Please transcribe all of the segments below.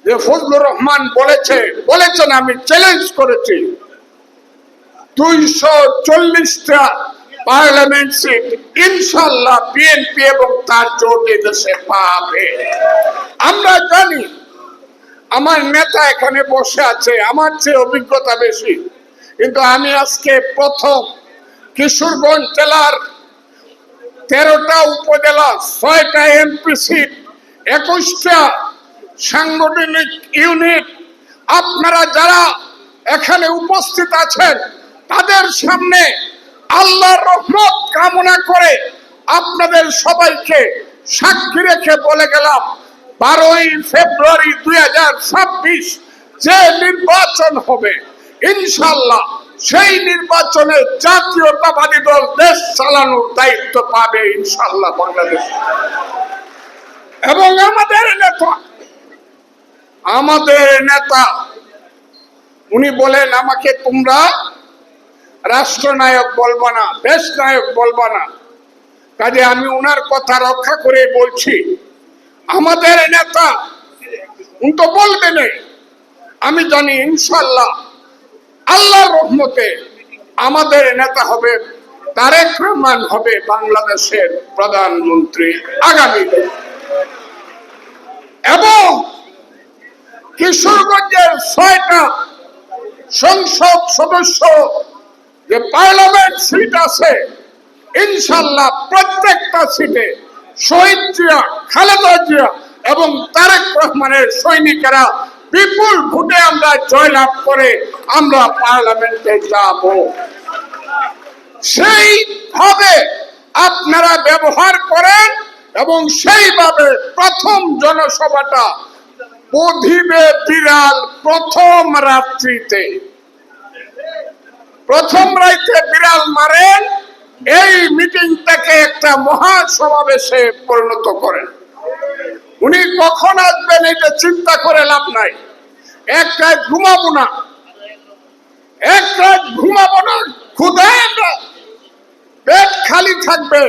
যে ফজলুর রহমান বলেছেন আমি চ্যালেঞ্জ করেছি 240টা পার্লামেন্ট সিট ইনশাআল্লাহ বিএনপি এবং তার জোট দেশে পাবে। আমরা জানি আমার নেতা এখানে বসে আছে, আমার চেয়ে অভিজ্ঞতা বেশি, কিন্তু আমি আজকে প্রথম কিশোরগঞ্জ জেলার 13টা উপজেলা, 6টা এমপি সিট, 21টা সাংগঠনিক ইউনিট, আপনারা যারা এখানে উপস্থিত আছেন তাদের সামনে আল্লাহর রহমত কামনা করে আপনাদের সবাইকে সাক্ষী রেখে বলে গেলাম 12ই ফেব্রুয়ারি 2026 যে নির্বাচন হবে ইনশাআল্লাহ সেই নির্বাচনে জাতীয়তাবাদী দল দেশ চালানোর দায়িত্ব পাবে ইনশাআল্লাহ বাংলাদেশ। এবং আমাদের নেতা উনি বলেন আমাকে তোমরা রাষ্ট্রনায়ক বলবা না, দেশ নায়ক বলবা না, কাজে আমি উনার কথা রক্ষা করে বলছি আমাদের নেতা উনি তো বলবেন, আমি জানি ইনশাআল্লাহ আল্লাহর রহমতে আমাদের নেতা হবে তারেক রহমান, হবে বাংলাদেশের প্রধানমন্ত্রী আগামী দিনে। এবং কিশোরগঞ্জের 6টা সংসদ সদস্য যে পার্লামেন্ট সিট আছে ইনশাআল্লাহ প্রত্যেকটা সিটে শহীদ জিয়া, খালেদা জিয়া এবং তারেক রহমানের সৈনিকেরা বিপুল ভোটে আমরা জয়লাভ করে আমরা পার্লামেন্টে যাব। সেইভাবে আপনারা ব্যবহার করেন এবং সেইভাবে প্রথম জনসভাটা বধিবে বিড়াল প্রথম রাত্রিতে, প্রথম রাইতে বিড়াল মারেন, এই মিটিংটাকে একটা মহাসমাবেশে পরিণত করেন। উনি কখন আসবেন এটা চিন্তা করে লাভ নাই। এক রাত ঘুমাবো না, ক্ষুধায় আমরা পেট খালি থাকবে।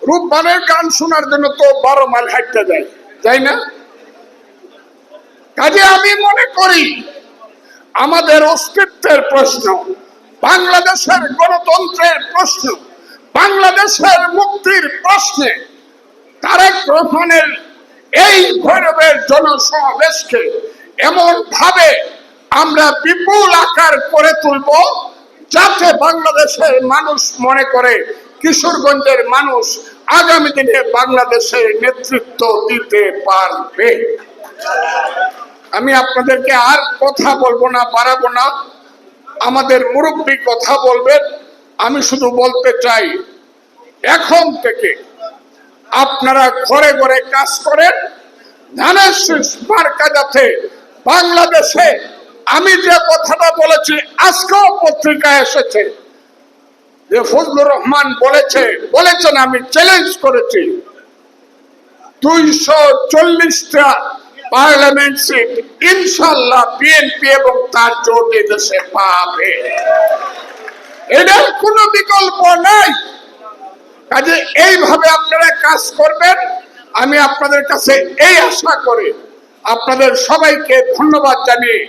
রূপবানের গান শোনার জন্য তো 12 মাইল হাঁটতে যাই না? কাজে আমি মনে করি আমাদের অস্তিত্বের প্রশ্ন, বাংলাদেশের গণতন্ত্রের প্রশ্ন, বাংলাদেশের মুক্তির প্রশ্নে তারেক রহমানের এই ভৈরবের জনসমাবেশকে এমন ভাবে আমরা বিপুল আকার করে তুলব যাতে বাংলাদেশের মানুষ মনে করে কিশোরগঞ্জের মানুষ আগামী দিনে বাংলাদেশের নেতৃত্ব দিতে পারবে। আমি আপনাদেরকে আর কথা বলবো না, বাড়াবো না, আমাদের মুরব্বী কথা বলবেন। আমি শুধু বলতে চাই এখন থেকে আপনারা ঘরে ঘরে কাজ করেন, ধানের শীষ মার্কা যাতে বাংলাদেশে, আমি যে কথাটা বলেছি আজকেও পত্রিকায় এসেছে যে ফজলুর রহমান বলেছেন আমি চ্যালেঞ্জ করেছি 240টা পার্লামেন্ট সিট ইনশাআল্লাহ বিএনপি এবং তার জোট দেশে পাবে, এটার কোনো বিকল্প নাই। কাজে এইভাবে আপনারা কাজ করবেন। আমি আপনাদের কাছে এই আশা করি, আপনাদের সবাইকে ধন্যবাদ জানিয়ে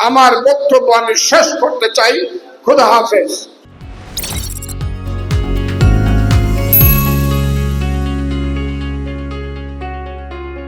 আমার বক্তব্য আমি শেষ করতে চাই। খোদা হাফেজ।